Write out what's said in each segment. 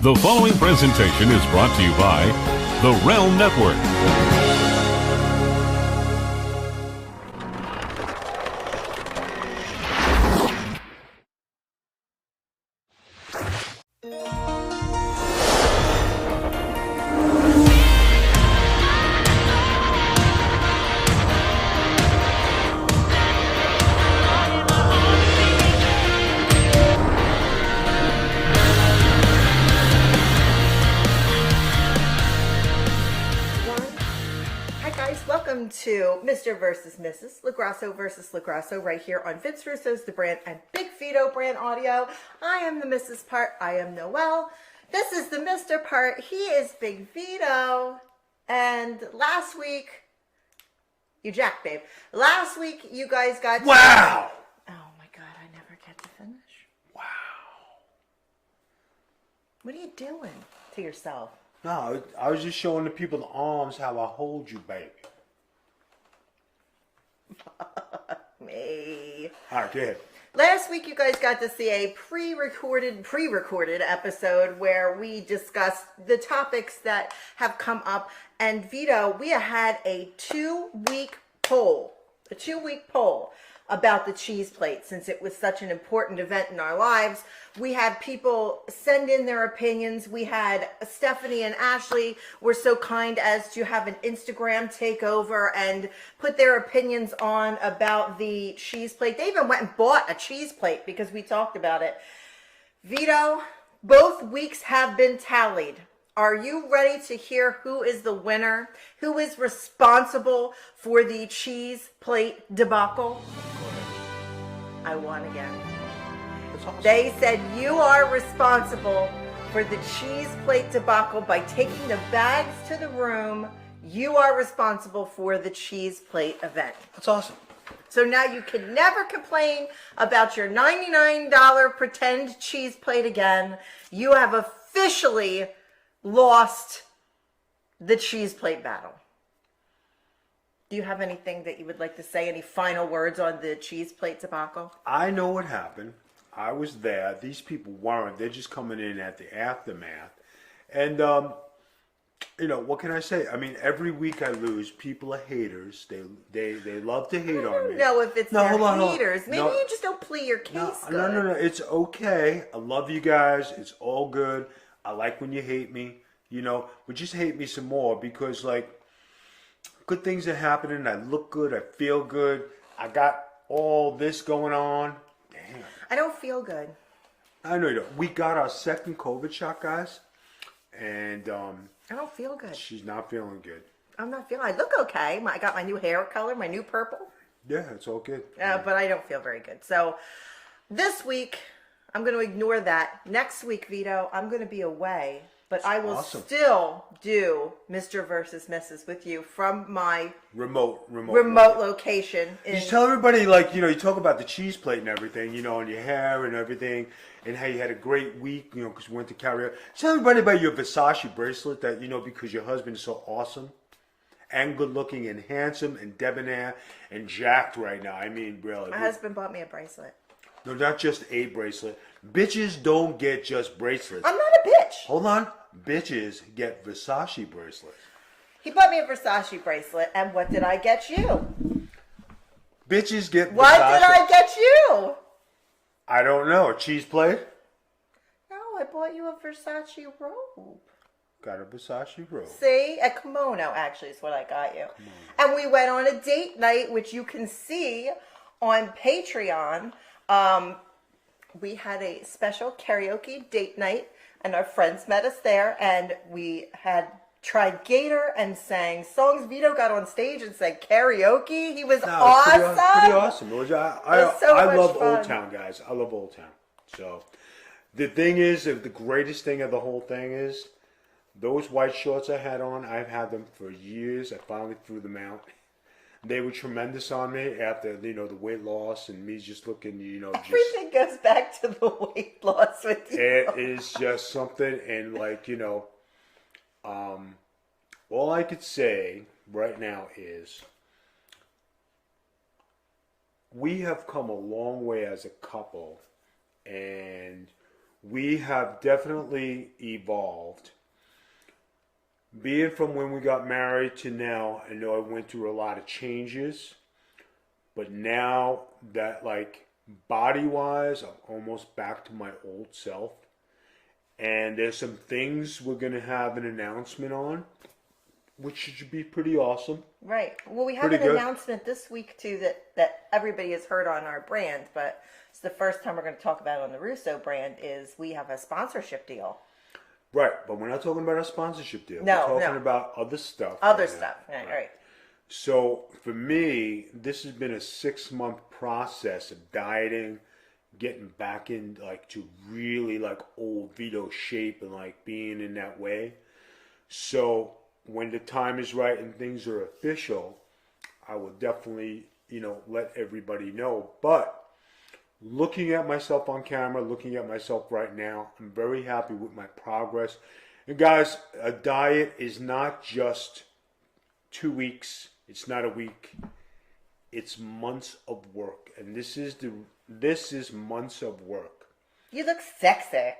The following presentation is brought to you by the Realm Network. To Mr. versus Mrs. LaGrasso versus LaGrasso right here on Vince Russo's The Brand and Big Vito Brand Audio. I am the Mrs. part. I am Noel. This is the Mr. part. He is Big Vito. And last week, you jacked, babe. Last week, you guys got Wow! Oh my God, I never get to finish. Wow. What are you doing to yourself? No, I was just showing the people the arms how I hold you, baby. Me. All right, go ahead. Last week, you guys got to see a pre-recorded episode where we discussed the topics that have come up. And Vito, we had a two-week poll about the cheese plate. Since it was such an important event in our lives, we had people send in their opinions. We had Stephanie and Ashley were so kind as to have an Instagram takeover and put their opinions on about the cheese plate. They even went and bought a cheese plate because we talked about it. Vito, both weeks have been tallied. Are you ready to hear who is the winner? Who is responsible for the cheese plate debacle? I won again. That's awesome. They said you are responsible for the cheese plate debacle by taking the bags to the room. You are responsible for the cheese plate event. That's awesome. So now you can never complain about your $99 pretend cheese plate again. You have officially lost the cheese plate battle. Do you have anything that you would like to say? Any final words on the cheese plate debacle? I know what happened. I was there. These people weren't. They're just coming in at the aftermath. And, what can I say? I mean, every week I lose. People are haters. They love to hate on me. I don't know if it's their haters. Maybe you just don't plead your case good. No. It's okay. I love you guys. It's all good. I like when you hate me. But just hate me some more because, good things are happening. I look good. I feel good. I got all this going on. Damn. I don't feel good. I know you don't. We got our second COVID shot, guys. And I don't feel good. she's not feeling good. I'm not feeling. I look okay. I got my new hair color, my new purple. Yeah, it's all good. But I don't feel very good. So this week, I'm going to ignore that. Next week, Vito, I'm going to be away. But I will still do Mr. versus Mrs. with you from my remote location. Just tell everybody, you talk about the cheese plate and everything, and your hair and everything, and how you had a great week, because you went to karaoke. Tell everybody about your Versace bracelet that, because your husband is so awesome and good looking and handsome and debonair and jacked right now. I mean, really. My husband bought me a bracelet. No, not just a bracelet. Bitches don't get just bracelets. I'm not a bitch. Hold on. Bitches get Versace bracelets. He bought me a Versace bracelet, and what did I get you? Bitches get Versace. What did I get you? I don't know. A cheese plate? No, I bought you a Versace robe. Got a Versace robe. See? A kimono, actually, is what I got you. And we went on a date night, which you can see on Patreon. We had a special karaoke date night, and our friends met us there, and we had tried Gator and sang songs. Vito got on stage and sang karaoke. He was awesome. Pretty awesome. I love fun. Old Town, guys. I love Old Town. So the thing is, the greatest thing of the whole thing is those white shorts I had on. I've had them for years. I finally threw them out. They were tremendous on me after, the weight loss and me just looking, Everything goes back to the weight loss with you. It is just something, and all I could say right now is we have come a long way as a couple, and we have definitely evolved. Being from when we got married to now, I know I went through a lot of changes. But now that, like, body-wise, I'm almost back to my old self. And there's some things we're going to have an announcement on, which should be pretty awesome. Right. Well, we have an announcement this week, too, that everybody has heard on our brand, but it's the first time we're going to talk about it on the Russo brand, is we have a sponsorship deal. Right, but we're not talking about a sponsorship deal. No, we're talking about other stuff. Other stuff, right. So, for me, this has been a 6-month process of dieting, getting back in, like, to really, like, old Vito shape and, like, being in that way. So, when the time is right and things are official, I will definitely, let everybody know. But, looking at myself on camera, looking at myself right now, I'm very happy with my progress. And, guys, a diet is not just 2 weeks. It's not a week. It's months of work, and this is months of work. You look sexy,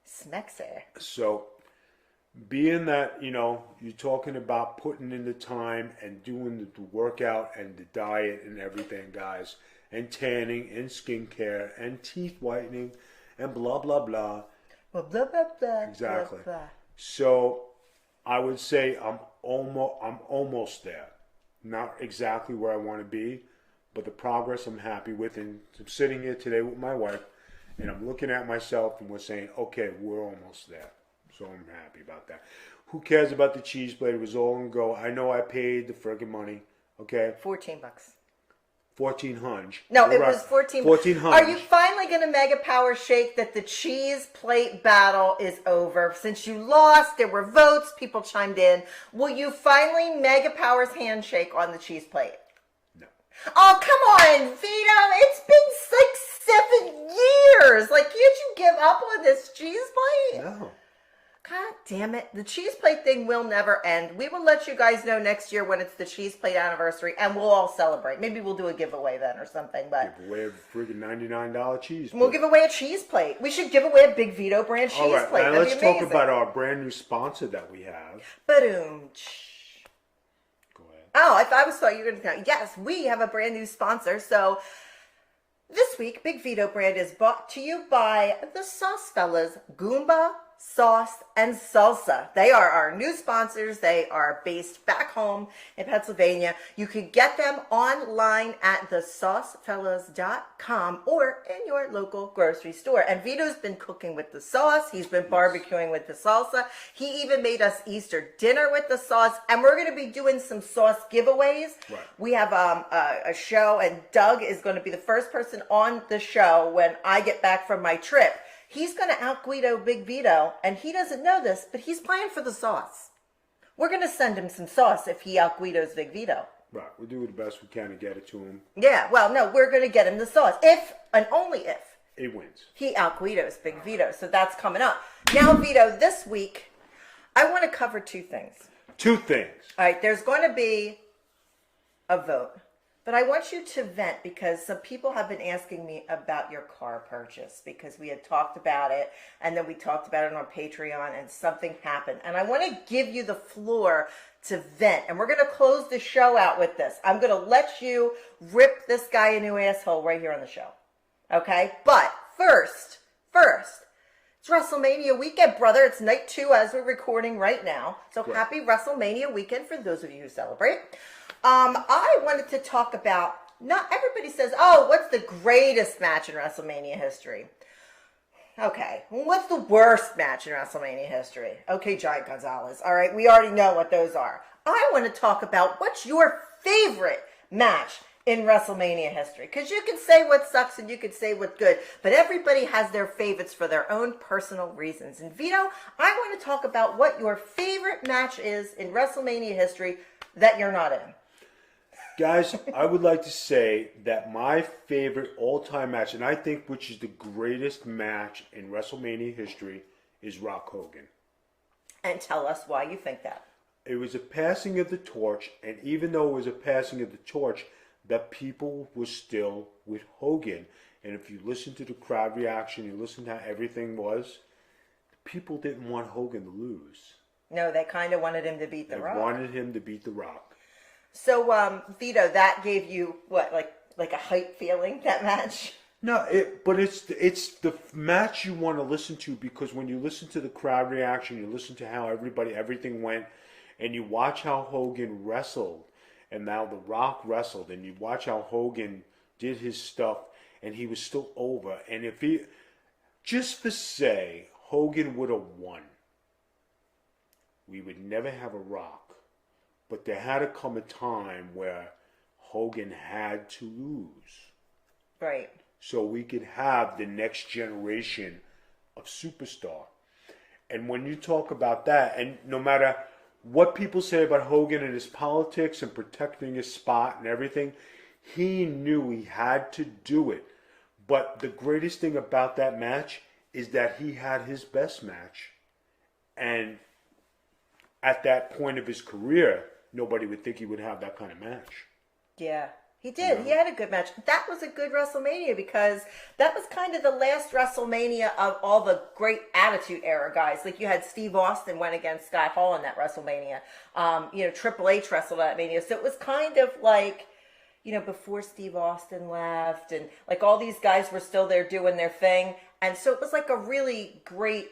smexy. So, being that you're talking about putting in the time and doing the workout and the diet and everything, guys, and tanning and skincare and teeth whitening and blah blah blah. Blah blah blah blah. Exactly. Blah, blah. So, I would say I'm almost there. Not exactly where I want to be, but the progress I'm happy with. And I'm sitting here today with my wife, and I'm looking at myself, and we're saying, okay, we're almost there. So I'm happy about that. Who cares about the cheese plate? It was all in go. I know I paid the friggin' money. Okay, $14. 1400. No, it was 14. 1400. Are you finally going to mega power shake that the cheese plate battle is over? Since you lost, there were votes, people chimed in. Will you finally mega powers handshake on the cheese plate? No. Oh, come on, Vito. It's been 6-7 years. Like, can't you give up on this cheese plate? No. God damn it. The cheese plate thing will never end. We will let you guys know next year when it's the cheese plate anniversary, and we'll all celebrate. Maybe we'll do a giveaway then or something. But give away a freaking $99 cheese plate. We'll give away a cheese plate. We should give away a Big Vito brand cheese all right, plate. Now That'd let's be amazing. talk about our brand new sponsor that we have. Ba-doom. Go ahead. Oh, I thought you were going to. Yes, we have a brand new sponsor. So this week, Big Vito brand is brought to you by the Sauce Fellas, Goomba, Sauce, and Salsa. They are our new sponsors. They are based back home in Pennsylvania. You can get them online at thesaucefellas.com or in your local grocery store. And Vito's been cooking with the sauce. He's been barbecuing with the salsa. He even made us Easter dinner with the sauce. And we're going to be doing some sauce giveaways. Right. We have a show, and Doug is going to be the first person on the show when I get back from my trip. He's going to out-Guido Big Vito, and he doesn't know this, but he's playing for the sauce. We're going to send him some sauce if he out-Guidos Big Vito. Right, we'll do the best we can to get it to him. Yeah, well, no, we're going to get him the sauce. If, and only if, it wins. He out-Guidos Big Vito, so that's coming up. Now, Vito, this week, I want to cover two things. Two things. All right, there's going to be a vote. But I want you to vent because some people have been asking me about your car purchase because we had talked about it and then we talked about it on Patreon and something happened. And I want to give you the floor to vent. And we're going to close the show out with this. I'm going to let you rip this guy a new asshole right here on the show. Okay? But first, it's WrestleMania weekend, brother. It's night 2 as we're recording right now. So Right. Happy WrestleMania weekend for those of you who celebrate. I wanted to talk about, not everybody says, oh, what's the greatest match in WrestleMania history? Okay, what's the worst match in WrestleMania history? Okay, Giant Gonzalez. All right, we already know what those are. I want to talk about what's your favorite match in WrestleMania history. Because you can say what sucks and you can say what's good, but everybody has their favorites for their own personal reasons. And Vito, I want to talk about what your favorite match is in WrestleMania history that you're not in. Guys, I would like to say that my favorite all-time match, and I think which is the greatest match in WrestleMania history, is Rock Hogan. And tell us why you think that. It was a passing of the torch, and even though it was a passing of the torch, the people were still with Hogan. And if you listen to the crowd reaction, you listen to how everything was, people didn't want Hogan to lose. No, they kind of wanted him to beat The Rock. They wanted him to beat The Rock. So, Vito, that gave you what, like a hype feeling, that match? No, but it's the match you want to listen to, because when you listen to the crowd reaction, you listen to how everything went, and you watch how Hogan wrestled, and now The Rock wrestled, and you watch how Hogan did his stuff, and he was still over. And if he, just to say, Hogan would have won, we would never have a Rock. But there had to come a time where Hogan had to lose. Right. So we could have the next generation of superstar. And when you talk about that, and no matter what people say about Hogan and his politics and protecting his spot and everything, he knew he had to do it. But the greatest thing about that match is that he had his best match. And at that point of his career, nobody would think he would have that kind of match. Yeah, he did. He had a good match. That was a good WrestleMania, because that was kind of the last WrestleMania of all the great Attitude Era guys. Like, you had Steve Austin went against Scott Hall in that WrestleMania. Triple H wrestled at Mania. So it was kind of like, before Steve Austin left, and like all these guys were still there doing their thing. And so it was like a really great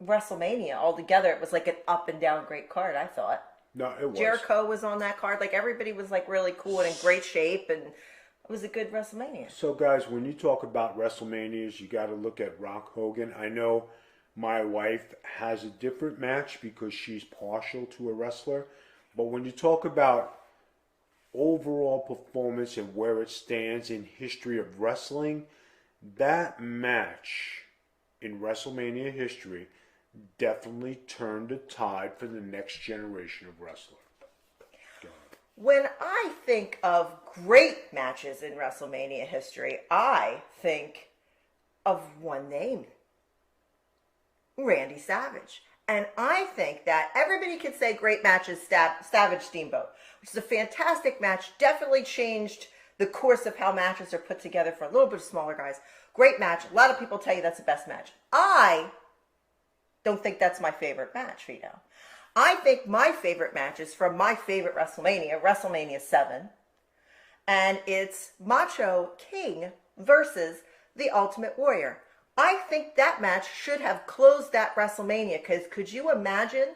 WrestleMania altogether. It was like an up and down great card, I thought. No, it was. Jericho was on that card. Like, everybody was like really cool and in great shape, and it was a good WrestleMania. So, guys, when you talk about WrestleManias, you got to look at Rock Hogan. I know my wife has a different match because she's partial to a wrestler. But when you talk about overall performance and where it stands in history of wrestling, that match in WrestleMania history definitely turned the tide for the next generation of wrestler. When I think of great matches in WrestleMania history, I think of one name, Randy Savage. And I think that everybody could say great matches, Savage Steamboat, which is a fantastic match, definitely changed the course of how matches are put together for a little bit of smaller guys. Great match. A lot of people tell you that's the best match. I don't think that's my favorite match, Vito. I think my favorite match is from my favorite WrestleMania, WrestleMania 7. And it's Macho King versus the Ultimate Warrior. I think that match should have closed that WrestleMania, because could you imagine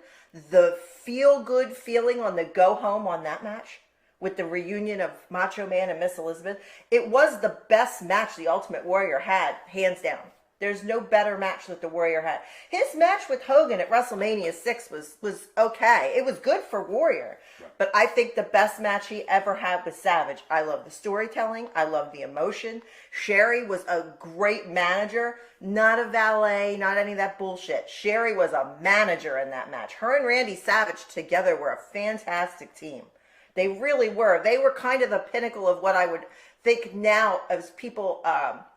the feel-good feeling on the go-home on that match with the reunion of Macho Man and Miss Elizabeth? It was the best match the Ultimate Warrior had, hands down. There's no better match that the Warrior had. His match with Hogan at WrestleMania 6 was okay. It was good for Warrior. Right. But I think the best match he ever had was Savage. I love the storytelling. I love the emotion. Sherry was a great manager, not a valet, not any of that bullshit. Sherry was a manager in that match. Her and Randy Savage together were a fantastic team. They really were. They were kind of the pinnacle of what I would think now as people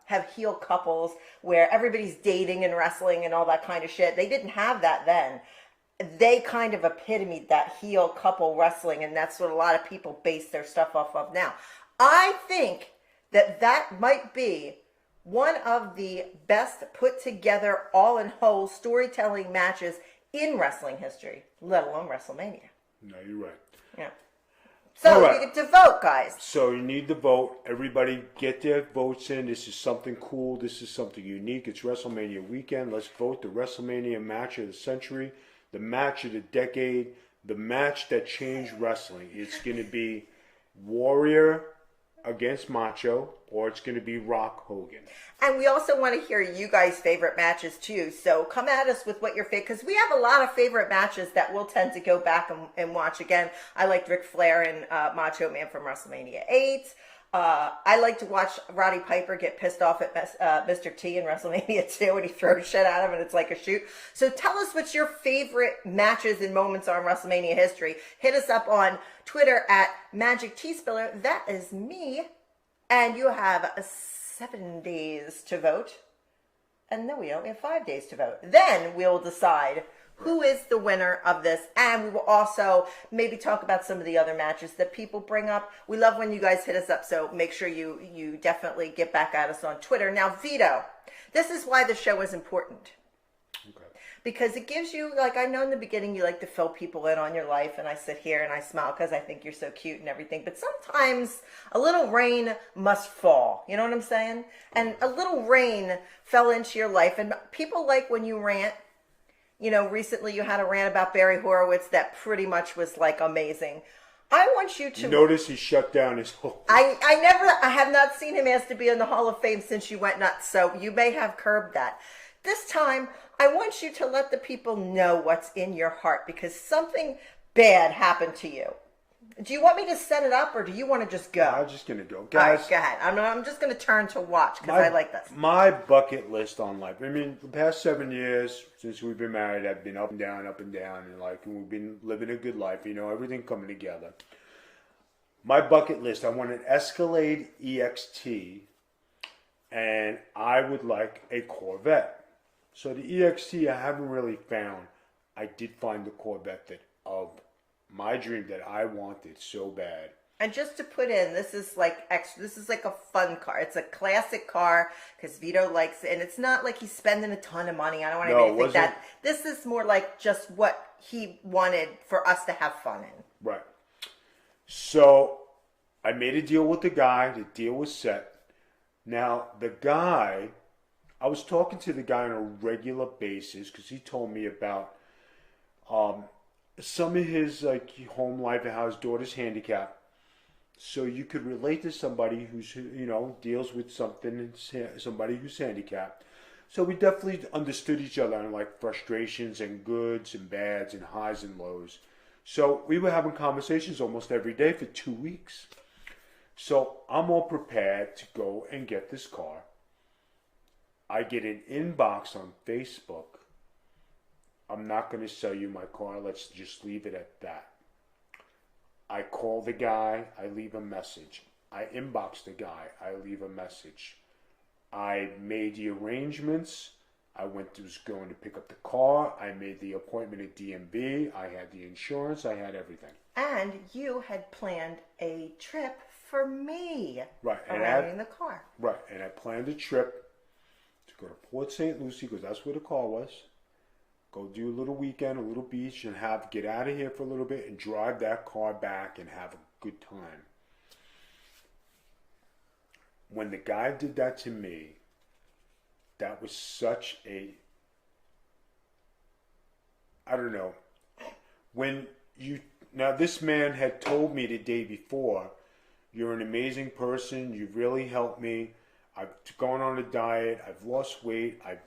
have heel couples where everybody's dating and wrestling and all that kind of shit. They didn't have that then. They kind of epitomed that heel couple wrestling, and that's what a lot of people base their stuff off of now. I think that might be one of the best put together all in whole storytelling matches in wrestling history, let alone WrestleMania. No, you're right. Yeah. So right. you get to vote, guys. So you need to vote. Everybody get their votes in. This is something cool. This is something unique. It's WrestleMania weekend. Let's vote the WrestleMania match of the century, the match of the decade, the match that changed wrestling. It's going to be Warrior against Macho, or it's going to be Rock Hogan. And we also want to hear you guys' favorite matches too. So come at us with what your favorite, because we have a lot of favorite matches that we'll tend to go back and watch again. I liked Ric Flair and Macho Man from WrestleMania 8. I like to watch Roddy Piper get pissed off at Mr. T in WrestleMania 2 when he throws shit at him and it's like a shoot. So tell us what your favorite matches and moments are in WrestleMania history. Hit us up on Twitter at Magic T Spiller. That is me. And you have 7 days to vote. And no, we don't. We have 5 days to vote. Then we'll decide who is the winner of this, and we will also maybe talk about some of the other matches that people bring up. We love when you guys hit us up, so make sure you definitely get back at us on Twitter. Now, Vito, this is why the show is important. Okay. Because it gives you, like, I know in the beginning you like to fill people in on your life, and I sit here and I smile because I think you're so cute and everything, but sometimes a little rain must fall, you know what I'm saying? And a little rain fell into your life, and people like when you rant. You know, recently you had a rant about Barry Horowitz that pretty much was, like, amazing. I want you to... Notice he shut down his whole... I have not seen him asked to be in the Hall of Fame since you went nuts, so you may have curbed that. This time, I want you to let the people know what's in your heart, because something bad happened to you. Do you want me to set it up, or do you want to just go? I'm just going to go. Guys, all right, go ahead. I'm just going to turn to watch, because I like this. My bucket list on life. I mean, the past 7 years since we've been married, I've been up and down, and like we've been living a good life. You know, everything coming together. My bucket list. I want an Escalade EXT, and I would like a Corvette. So the EXT I haven't really found. I did find the Corvette that of my dream that I wanted so bad. And just to put in, this is like extra. This is like a fun car. It's a classic car because Vito likes it, and it's not like he's spending a ton of money. I don't want anybody to think that. This is more like just what he wanted for us to have fun in. Right. So I made a deal with the guy. The deal was set. Now the guy, I was talking to the guy on a regular basis because he told me about some of his like home life and how his daughter's handicapped. So you could relate to somebody who's, you know, deals with something, somebody who's handicapped. So we definitely understood each other on like frustrations and goods and bads and highs and lows. So we were having conversations almost every day for 2 weeks. So I'm all prepared to go and get this car. I get an inbox on Facebook. I'm not going to sell you my car. Let's just leave it at that. I call the guy. I leave a message. I inbox the guy. I leave a message. I made the arrangements. Was going to pick up the car. I made the appointment at DMV. I had the insurance. I had everything. And you had planned a trip for me. Right. Around the car. Right. And I planned a trip to go to Port St. Lucie because that's where the car was. Go do a little weekend, a little beach, and get out of here for a little bit and drive that car back and have a good time. When the guy did that to me, that was such a, I don't know. Now this man had told me the day before, you're an amazing person, you really helped me. I've gone on a diet. I've lost weight. I've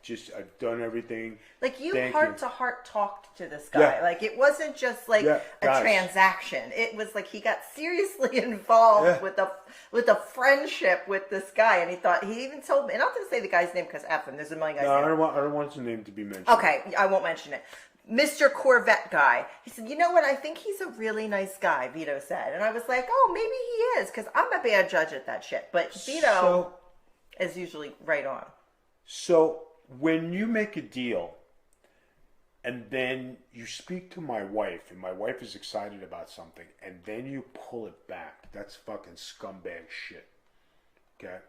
done everything. Like you heart to heart talked to this guy. Yeah. Like it wasn't just like a transaction. It was like he got seriously involved with a friendship with this guy, and he even told me. And I'm not going to say the guy's name because F him. There's a million guys. No, I don't want his name to be mentioned. Okay, I won't mention it. Mr. Corvette guy. He said, you know what? I think he's a really nice guy, Vito said. And I was like, oh, maybe he is, because I'm a bad judge at that shit. But Vito is usually right on. So when you make a deal and then you speak to my wife and my wife is excited about something and then you pull it back, that's fucking scumbag shit. Okay?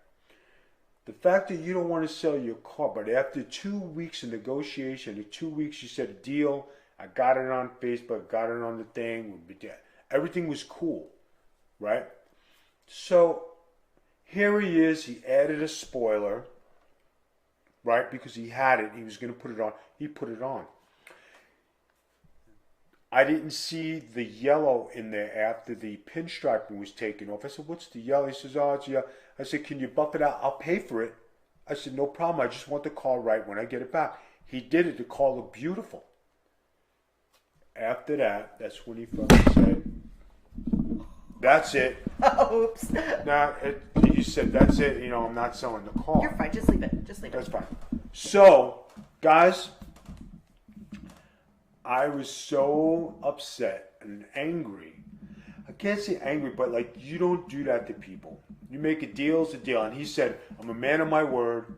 The fact that you don't want to sell your car, but after 2 weeks of negotiation, in 2 weeks you said a deal, I got it on Facebook, got it on the thing, everything was cool, right? So here he is, he added a spoiler, right? Because he had it, he was going to put it on. He put it on. I didn't see the yellow in there after the pinstriping was taken off. I said, what's the yellow? He says, oh, it's yellow. I said, can you buff it out? I'll pay for it. I said, no problem. I just want the car right when I get it back. He did it. The car looked beautiful. After that, that's when he fucking said, that's it. Oops. Now, he said, that's it. You know, I'm not selling the car. You're fine. Just leave it. That's fine. So, guys, I was so upset and angry. I can't say angry, but like, you don't do that to people. You make a deal, it's a deal. And he said, I'm a man of my word.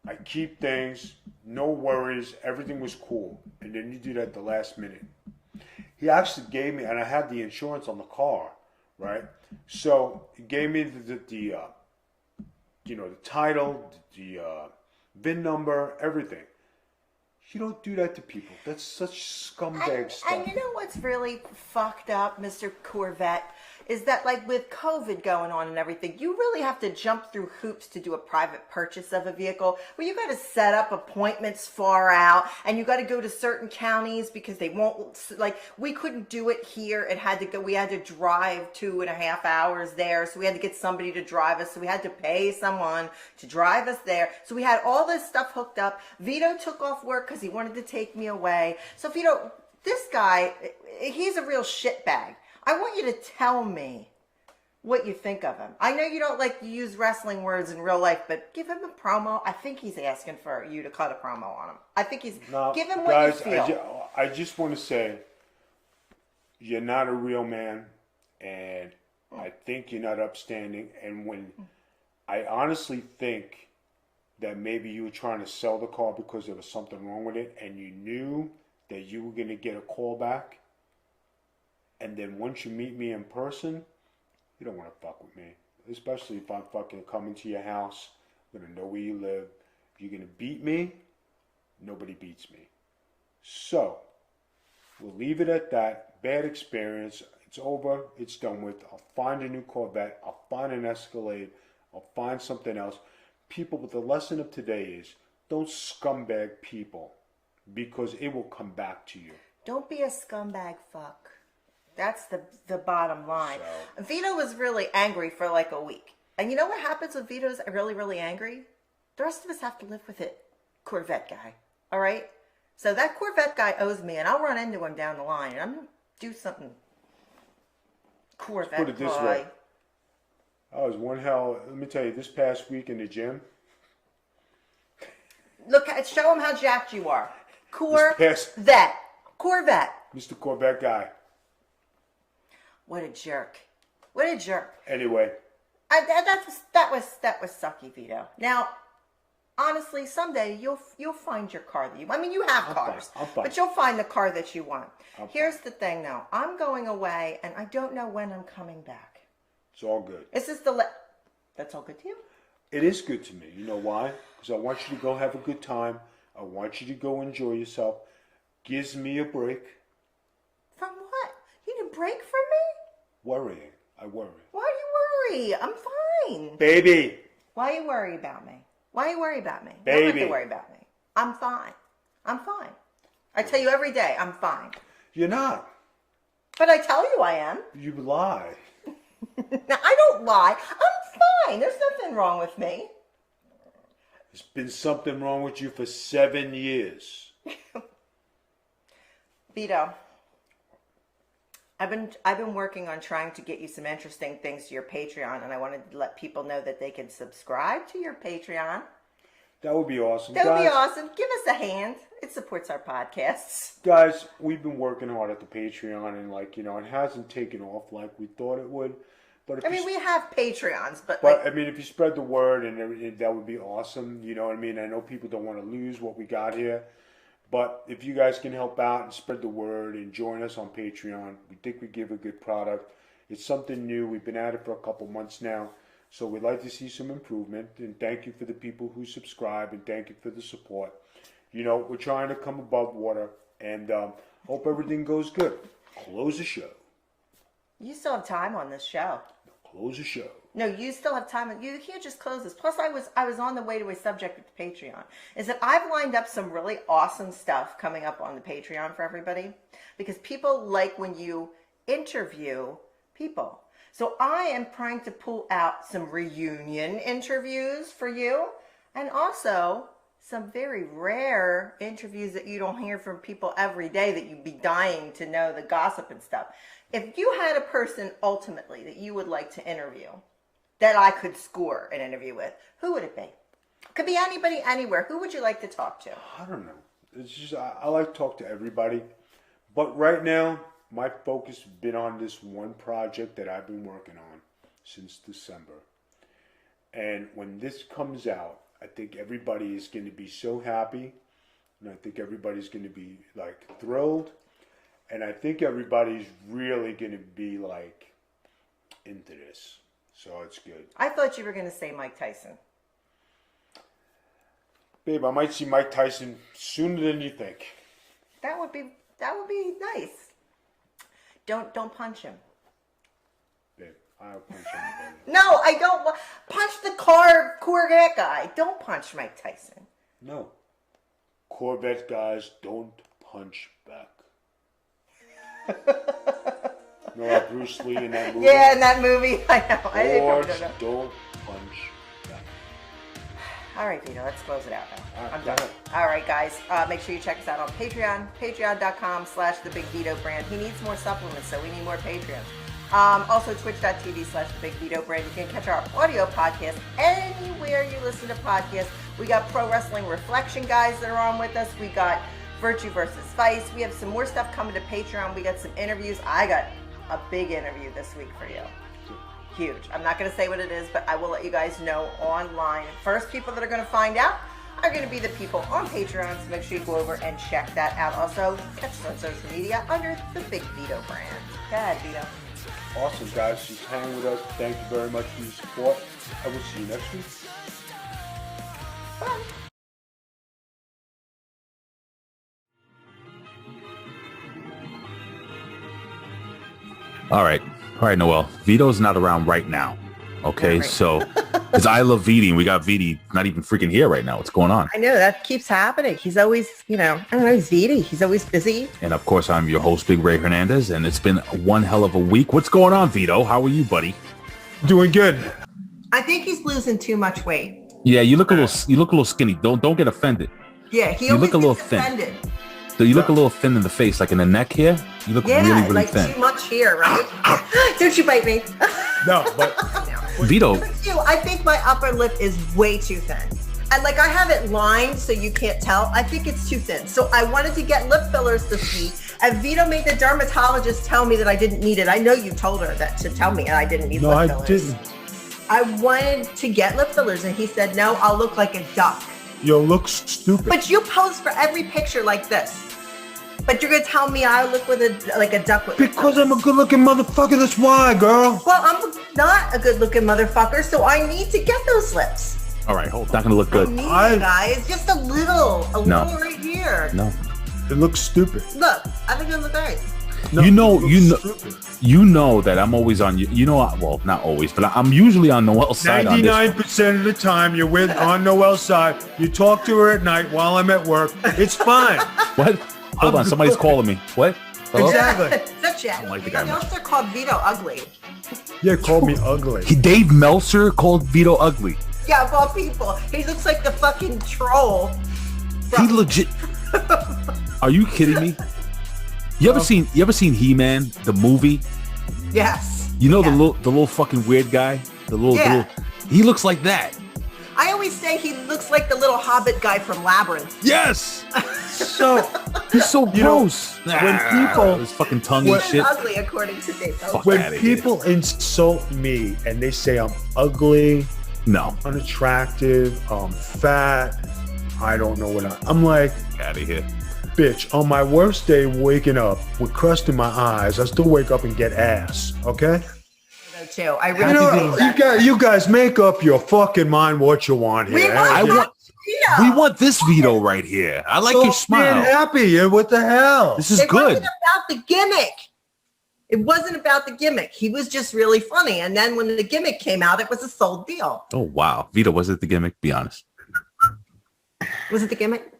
I keep things. no worries, everything was cool. And then you do that at the last minute. He actually gave me, and I had the insurance on the car, right? So he gave me the title, the VIN number, everything. You don't do that to people. That's such scumbag stuff. And you know what's really fucked up, Mr. Corvette, is that like with COVID going on and everything, you really have to jump through hoops to do a private purchase of a vehicle where you got to set up appointments far out and you got to go to certain counties because they won't, like we couldn't do it here. We had to drive 2.5 hours there. So we had to get somebody to drive us. So we had to pay someone to drive us there. So we had all this stuff hooked up. Vito took off work because he wanted to take me away. So Vito, this guy, he's a real shitbag. I want you to tell me what you think of him. I know you don't like to use wrestling words in real life, but give him a promo. I think he's asking for you to cut a promo on him. I think he's... give him what guys, you feel. I just want to say, you're not a real man, and I think you're not upstanding. And when I honestly think that maybe you were trying to sell the car because there was something wrong with it, and you knew that you were going to get a call back, and then once you meet me in person, you don't want to fuck with me. Especially if I'm fucking coming to your house. I'm going to know where you live. If you're going to beat me, nobody beats me. So, we'll leave it at that. Bad experience. It's over. It's done with. I'll find a new Corvette. I'll find an Escalade. I'll find something else. People, but the lesson of today is, don't scumbag people because it will come back to you. Don't be a scumbag fuck. That's the bottom line. So, Vito was really angry for like a week. And you know what happens when Vito's really, really angry? The rest of us have to live with it. Corvette guy. All right? So that Corvette guy owes me, and I'll run into him down the line, and I'm going to do something. Corvette guy. Put it this way. I was one hell, let me tell you, this past week in the gym. Look, show him how jacked you are. Corvette. Mr. Corvette guy. What a jerk. What a jerk. Anyway. That was sucky, Vito. Now, honestly, someday you'll find your car that you want. I mean, you have cars. I'm fine. But you'll find the car that you want. Here's the thing, though. I'm going away, and I don't know when I'm coming back. It's all good. This is that's all good to you? It is good to me. You know why? Because I want you to go have a good time. I want you to go enjoy yourself. Gives me a break. From what? You need a break from me? Worrying. I worry. Why do you worry? I'm fine. Baby. Why you worry about me? Why you worry about me? Baby. You don't have to worry about me. I'm fine. I'm fine. I tell you every day, I'm fine. You're not. But I tell you I am. You lie. I don't lie. I'm fine. There's nothing wrong with me. There's been something wrong with you for 7 years. Vito, I've been working on trying to get you some interesting things to your Patreon, and I wanted to let people know that they can subscribe to your Patreon. That would be awesome. That would be awesome. Give us a hand. It supports our podcasts. Guys, we've been working hard at the Patreon, and it hasn't taken off like we thought it would. But we have Patreons, but if you spread the word and everything, that would be awesome. You know what I mean? I know people don't want to lose what we got here. But if you guys can help out and spread the word and join us on Patreon, we think we give a good product. It's something new. We've been at it for a couple months now. So we'd like to see some improvement. And thank you for the people who subscribe, and thank you for the support. We're trying to come above water, and hope everything goes good. Close the show. You still have time on this show. Close the show. No, you still have time. You can't just close this. Plus, I was on the way to a subject with the Patreon. Is that I've lined up some really awesome stuff coming up on the Patreon for everybody. Because people like when you interview people. So I am trying to pull out some reunion interviews for you. And also some very rare interviews that you don't hear from people every day that you'd be dying to know the gossip and stuff. If you had a person ultimately that you would like to interview, that I could score an interview with, who would it be? Could be anybody, anywhere. Who would you like to talk to? I don't know. It's just I like to talk to everybody. But right now, my focus has been on this one project that I've been working on since December. And when this comes out, I think everybody is going to be so happy and I think everybody's going to be like thrilled, and I think everybody's really going to be like into this. So it's good. I thought you were going to say Mike Tyson. Babe, I might see Mike Tyson sooner than you think. That would be nice. Don't punch him. Babe, I'll punch him. No, I don't punch the Corvette guy. Don't punch Mike Tyson. No. Corvette guys don't punch back. You know that Bruce Lee in that movie? Yeah, in that movie. I know. Horse don't punch back. All right, Vito, let's close it out now. All right, I'm done. All right, guys. Make sure you check us out on Patreon. Patreon.com/TheBigVitoBrand. He needs more supplements, so we need more Patreons. Also, Twitch.tv/TheBigVitoBrand. You can catch our audio podcast anywhere you listen to podcasts. We got Pro Wrestling Reflection guys that are on with us. We got Virtue versus Vice. We have some more stuff coming to Patreon. We got some interviews. I got a big interview this week for you. Huge. I'm not going to say what it is, but I will let you guys know online. First people that are going to find out are going to be the people on Patreon, so make sure you go over and check that out. Also, catch us on social media under the Big Vito brand. Go ahead, Vito. Awesome, guys. Just hang with us. Thank you very much for your support. I will see you next week. Bye. All right, Noel. Vito's not around right now. Okay, Right. so because I love Viti, and we got Viti not even freaking here right now. What's going on? I know that keeps happening. He's always, I don't know, he's Viti. He's always busy. And of course, I'm your host, Big Ray Hernandez, and it's been one hell of a week. What's going on, Vito? How are you, buddy? Doing good. I think he's losing too much weight. Yeah, you look a little skinny. Don't get offended. Yeah, he You always look a little gets thin. offended. So you look a little thin in the face, like in the neck here. You look Yeah, really like thin. too much here, right? Don't you bite me. No, but Vito, I think my upper lip is way too thin. And like I have it lined so you can't tell. I think it's too thin. So I wanted to get lip fillers this week. And Vito made the dermatologist tell me that I didn't need it. I know you told her that to tell me I didn't need no, lip I fillers. didn't. I wanted to get lip fillers and he said, no, I'll look like a duck. Yo, look stupid. But you pose for every picture like this. But you're gonna tell me I look like a duck with Because I'm a good-looking motherfucker. That's why, girl. Well, I'm not a good-looking motherfucker, so I need to get those lips. all right, hold. Not gonna look I good. need it, guys. Just a little No. right here. No, It looks stupid. Look, I think it looks great. No, you know, it you know, looks stupid. you know that I'm always on you. You know, well, not always, but I'm usually on Noel's side on this. 99% of the time, you're on Noel's side. You talk to her at night while I'm at work. It's fine. What? Hold on, somebody's calling me. What? Hello? Exactly. Such a. don't like the guy They much. also called Vito ugly. Yeah, call me ugly. Dave Meltzer called Vito ugly. Yeah, of all people. He looks like the fucking troll. He legit. Are you kidding me? You ever seen He-Man the movie? Yes. You know Yeah. the little fucking weird guy, the little Yeah. he looks like that. I always say he looks like the little Hobbit guy from Labyrinth. Yes. So, He's so You know, gross. when people- his fucking tongue He and is shit. ugly according to Dave Meltzer. Fuck when outta here. people insult me and they say I'm ugly, No, unattractive, fat, I don't know what I'm like, out of here. bitch, on my worst day waking up with crust in my eyes, I still wake up and get ass, okay? Too. I You really know, think you guys make up your fucking mind what you want here. We eh? want I that want. Vito. We want this Vito right here. I like your Being smile. happy. Yeah, what the hell? This is It good. wasn't about the gimmick. It wasn't about the gimmick. He was just really funny. And then when the gimmick came out, it was a sold deal. Oh wow, Vito, was it the gimmick? Be honest. Was it the gimmick?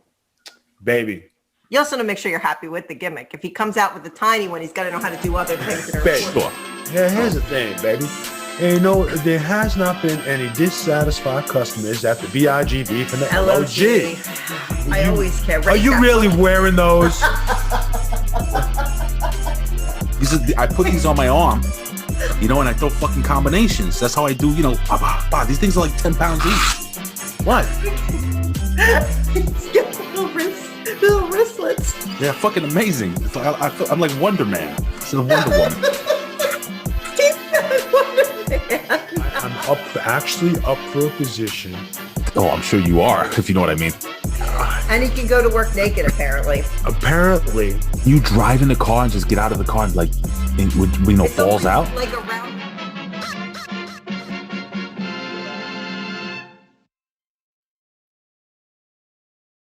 Baby. You also want to make sure you're happy with the gimmick. If he comes out with the tiny one, he's got to know how to do other things that are Babe. important. Sure. Yeah, here's the thing, baby. And, you know, there has not been any dissatisfied customers at the BIGB from the LOG. I always care. Are you really wearing those? I put these on my arm, you know, and I throw fucking combinations. That's how I do, you know. These things are like 10 pounds each. What? little wristlets. They're fucking amazing. It's like, I'm like Wonder Man. This is a Wonder Woman. I'm actually up for a position. Oh, I'm sure you are, if you know what I mean. And he can go to work naked, apparently. Apparently. You drive in the car and just get out of the car and like, It's falls always out. like around